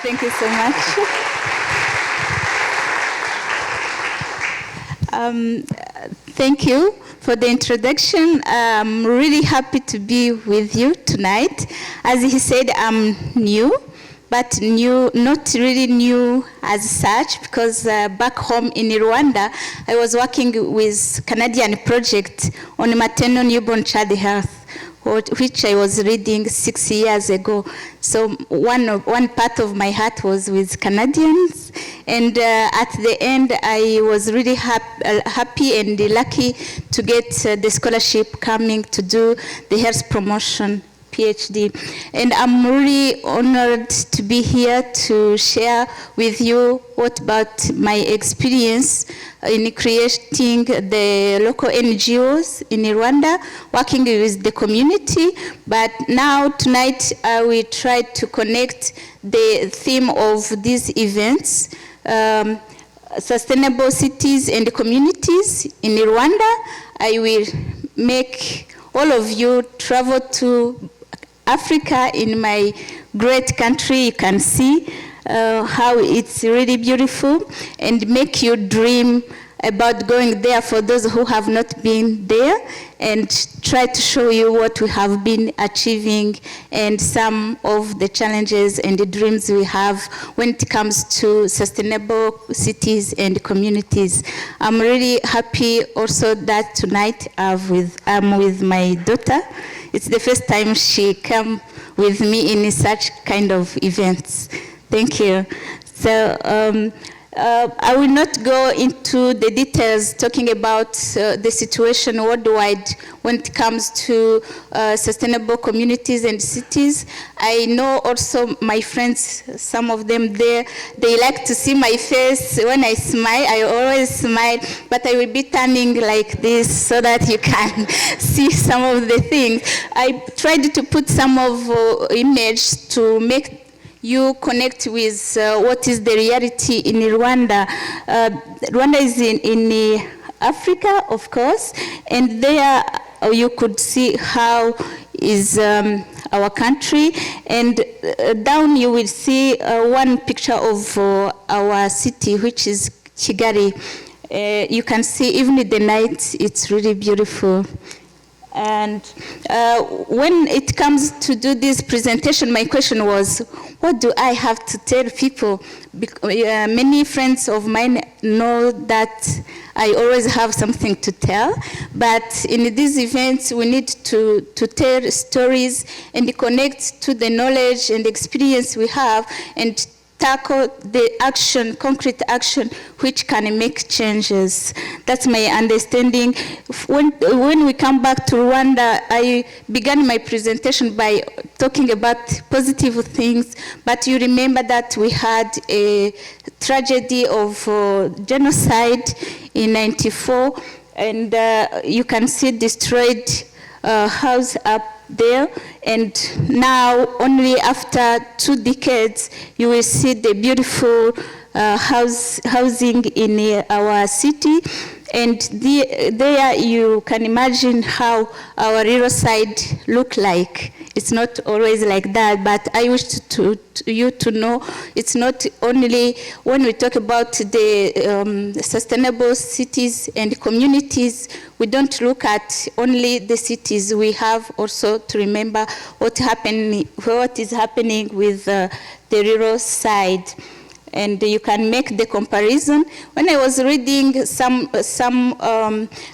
Thank you so much. Thank you for the introduction. I'm really happy to be with you tonight. As he said, I'm new, but new, not really new as such, because back home in Rwanda, I was working with Canadian project on maternal newborn child health, which I was reading 6 years ago. So one part of my heart was with Canadians, and at the end I was really happy and lucky to get the scholarship coming to do the health promotion PhD. And I'm really honored to be here to share with you what about my experience in creating the local NGOs in Rwanda, working with the community. But now, tonight, we try to connect the theme of these events, sustainable cities and communities in Rwanda. I will make all of you travel to Africa in my great country. You can see how it's really beautiful, and make you dream about going there for those who have not been there, and try to show you what we have been achieving and some of the challenges and the dreams we have when it comes to sustainable cities and communities. I'm really happy also that tonight I'm with my daughter. It's the first time she came with me in such kind of events. Thank you. So I will not go into the details talking about the situation worldwide when it comes to sustainable communities and cities. I know also my friends, some of them there, they like to see my face when I smile. I always smile, but I will be turning like this so that you can see some of the things. I tried to put some of images to make you connect with what is the reality in Rwanda. Rwanda is in Africa, of course, and there you could see how is our country, and down you will see one picture of our city, which is Kigali. You can see even in the night, it's really beautiful. And when it comes to do this presentation, my question was, what do I have to tell people? Many friends of mine know that I always have something to tell, but in these events we need to tell stories and connect to the knowledge and experience we have, and tackle the action, concrete action, which can make changes. That's my understanding. When we come back to Rwanda, I began my presentation by talking about positive things, but you remember that we had a tragedy of genocide in '94, and you can see destroyed house up there, and now only after 2 decades you will see the beautiful housing in our city, and there you can imagine how our rural side look like. It's not always like that, but I wish you to know it's not only when we talk about the sustainable cities and communities, we don't look at only the cities. We have also to remember what is happening with the rural side. And you can make the comparison. When I was reading some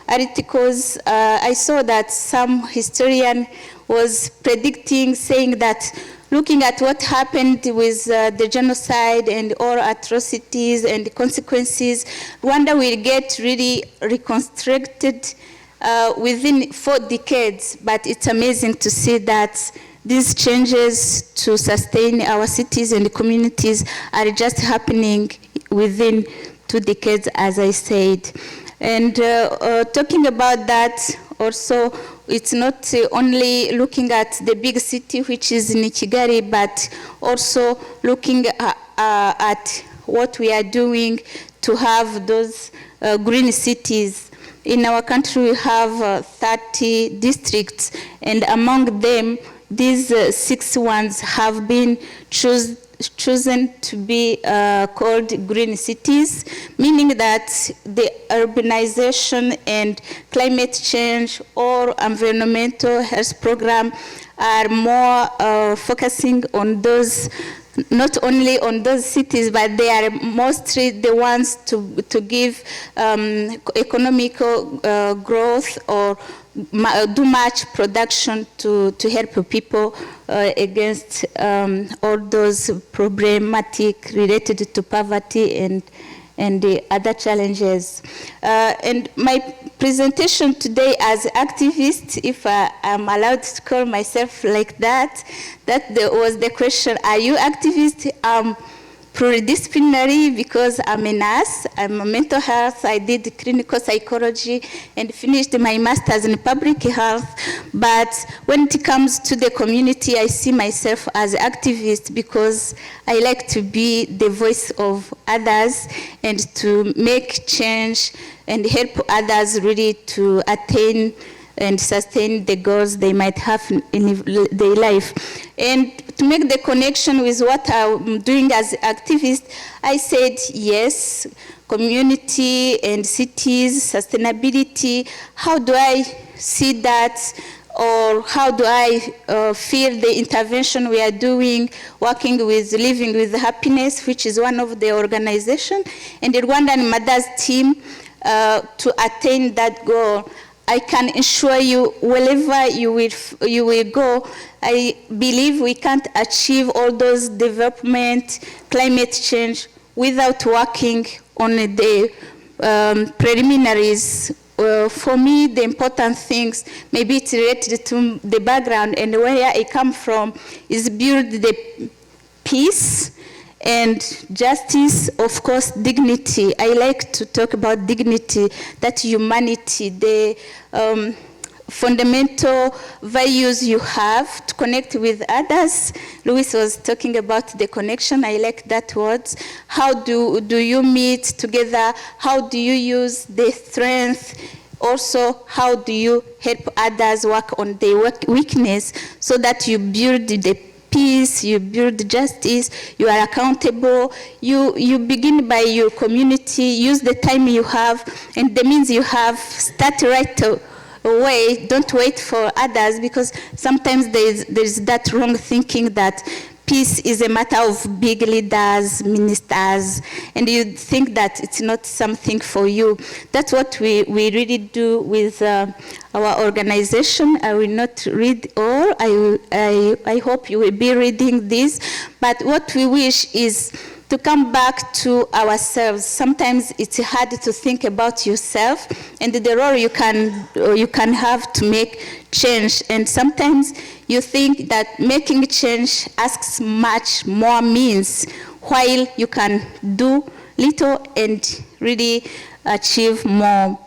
articles, I saw that some historian was predicting, saying that looking at what happened with the genocide and all atrocities and consequences, Rwanda will get really reconstructed within 4 decades. But it's amazing to see that these changes to sustain our cities and communities are just happening within 2 decades, as I said. And talking about that, also, it's not only looking at the big city, which is in Kigali, but also looking at what we are doing to have those green cities. In our country, we have 30 districts, and among them, these 6 ones have been chosen to be called green cities, meaning that the urbanization and climate change or environmental health program are more focusing on those, not only on those cities, but they are mostly the ones to give economical growth or do much production to help people against all those problematic related to poverty and the other challenges. And my presentation today as activist, if I'm allowed to call myself like that, was the question, are you activist? Pluridisciplinary because I'm a nurse, I'm a mental health, I did clinical psychology and finished my master's in public health. But when it comes to the community, I see myself as an activist because I like to be the voice of others and to make change and help others really to attain and sustain the goals they might have in their life. And to make the connection with what I'm doing as an activist, I said, yes, community and cities, sustainability, how do I see that? Or how do I feel the intervention we are doing, working with Living with Happiness, which is one of the organizations, and the Rwandan Mothers team to attain that goal. I can assure you, wherever you will go, I believe we can't achieve all those development, climate change, without working on the preliminaries. For me, the important things, maybe it's related to the background and where I come from, is build the peace and justice, of course, dignity. I like to talk about dignity, that humanity, the fundamental values you have to connect with others. Louis was talking about the connection. I like that word. How do you meet together? How do you use the strength? Also, how do you help others work on their weakness so that you build the peace, you build justice, you are accountable, you begin by your community, use the time you have and the means you have, start right away, don't wait for others, because sometimes there's that wrong thinking that peace is a matter of big leaders, ministers, and you think that it's not something for you. That's what we really do with our organization. I will not read all. I hope you will be reading this. But what we wish is to come back to ourselves. Sometimes it's hard to think about yourself and the role you can have to make change. And sometimes you think that making change asks much more means, while you can do little and really achieve more.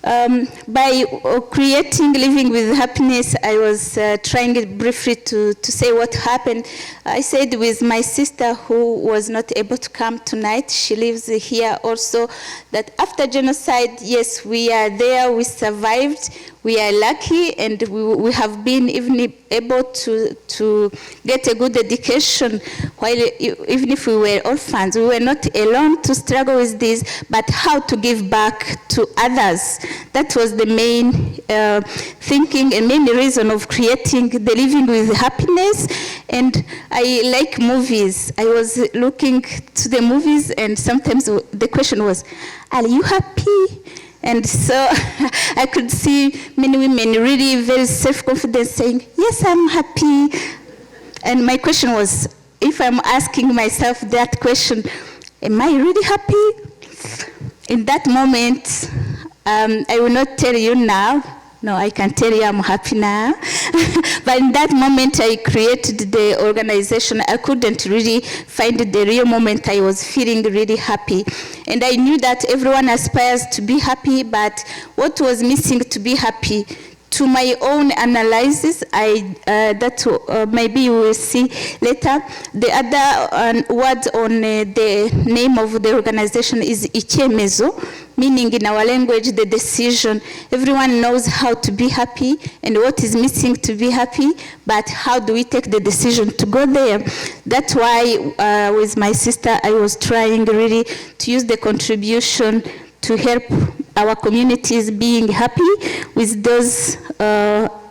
By creating Living with Happiness, I was trying briefly to say what happened. I said with my sister who was not able to come tonight, she lives here also, that after genocide, yes, we are there, we survived, we are lucky, and we have been even able to get a good education, while even if we were orphans, we were not alone to struggle with this, but how to give back to others. That was the main thinking and main reason of creating the Living with Happiness. And I like movies. I was looking to the movies, and sometimes the question was, are you happy? And so I could see many women really very self-confident saying, yes, I'm happy. And my question was, if I'm asking myself that question, am I really happy? In that moment, I will not tell you now. No, I can tell you I'm happy now. But in that moment I created the organization, I couldn't really find the real moment I was feeling really happy. And I knew that everyone aspires to be happy, but what was missing to be happy? to my own analysis, maybe you will see later. The other word on the name of the organization is icyemezo, meaning in our language, the decision. Everyone knows how to be happy and what is missing to be happy, but how do we take the decision to go there? That's why with my sister, I was trying really to use the contribution to help our communities being happy with those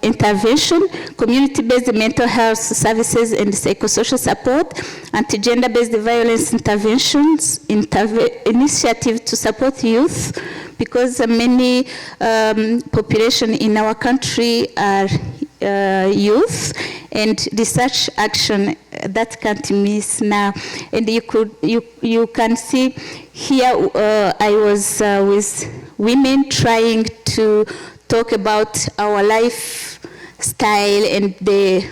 intervention, community-based mental health services and psychosocial support, anti-gender-based violence interventions, initiative to support youth, because many population in our country are youth, and research action that can't miss now. And you can see here I was with women trying to talk about our lifestyle and the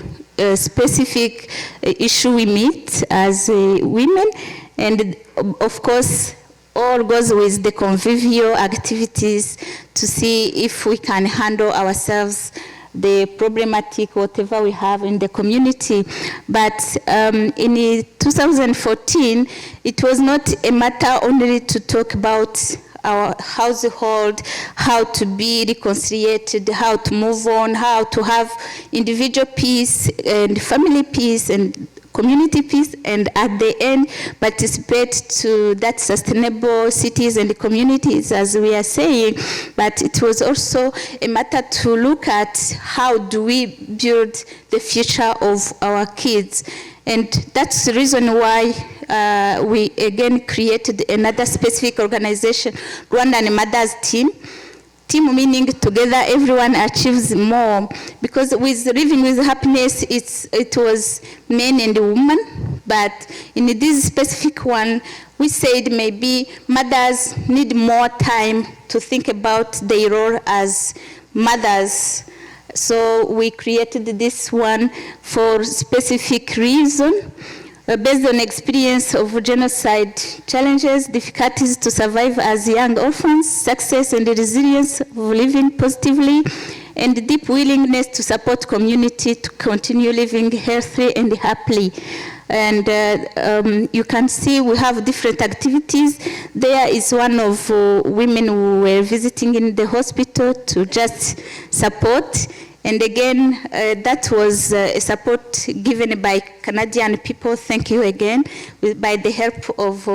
specific issue we meet as women, and of course all goes with the convivial activities to see if we can handle ourselves the problematic, whatever we have in the community. But in 2014, it was not a matter only to talk about our household, how to be reconciliated, how to move on, how to have individual peace and family peace and community peace, and at the end participate to that sustainable cities and communities, as we are saying. But it was also a matter to look at how do we build the future of our kids. And that's the reason why we again created another specific organization, Rwandan Mothers Team. Team meaning together everyone achieves more, because with living with happiness it was men and women, but in this specific one we said maybe mothers need more time to think about their role as mothers. So we created this one for specific reason. Based on experience of genocide challenges, difficulties to survive as young orphans, success and resilience of living positively, and deep willingness to support community to continue living healthy and happily. And you can see we have different activities. There is one of women who were visiting in the hospital to just support. And again, that was a support given by Canadian people. Thank you again. By the help of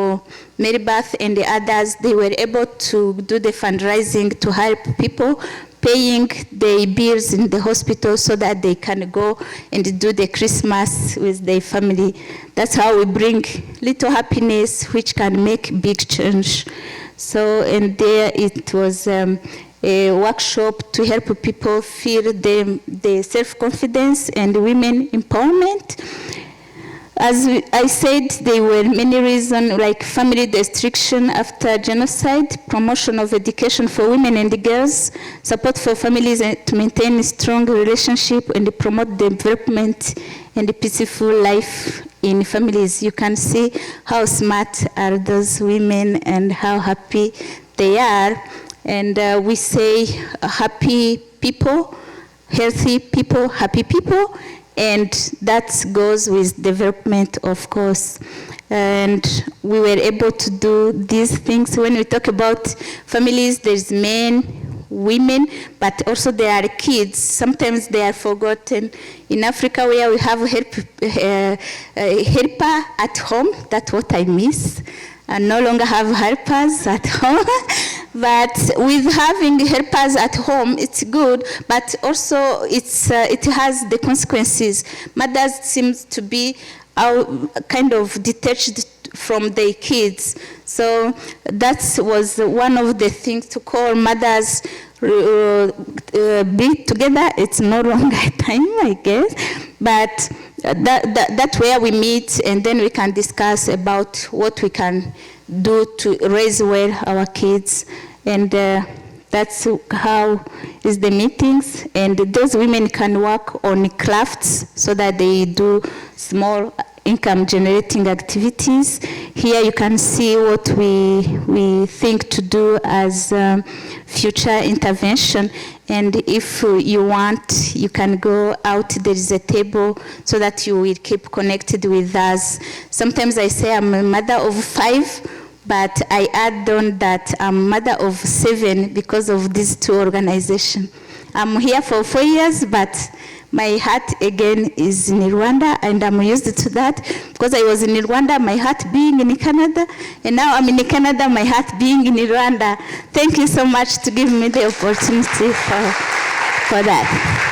Mary Beth and the others, they were able to do the fundraising to help people paying their bills in the hospital so that they can go and do the Christmas with their family. That's how we bring little happiness, which can make big change. So, and there it was a workshop to help people feel the self-confidence and women empowerment. As I said, there were many reasons, like family destruction after genocide, promotion of education for women and girls, support for families to maintain a strong relationship and promote development and a peaceful life in families. You can see how smart are those women and how happy they are. And we say happy people, healthy people, happy people, and that goes with development, of course. And we were able to do these things. When we talk about families, there's men, women, but also there are kids. Sometimes they are forgotten. In Africa, where we have a helper at home, that's what I miss. I no longer have helpers at home. But with having helpers at home, it's good, but also it has the consequences. Mothers seem to be kind of detached from their kids. So that was one of the things to call mothers be together. It's no longer time, I guess, but that's where we meet, and then we can discuss about what we can do to raise well our kids. And that's how is the meetings. And those women can work on crafts so that they do small income generating activities. Here you can see what we think to do as future intervention. And if you want, you can go out, there is a table so that you will keep connected with us. Sometimes I say I'm a mother of 5, but I add on that I'm mother of 7 because of these 2 organizations. I'm here for 4 years, but my heart again is in Rwanda, and I'm used to that because I was in Rwanda, my heart being in Canada, and now I'm in Canada, my heart being in Rwanda. Thank you so much to give me the opportunity for that.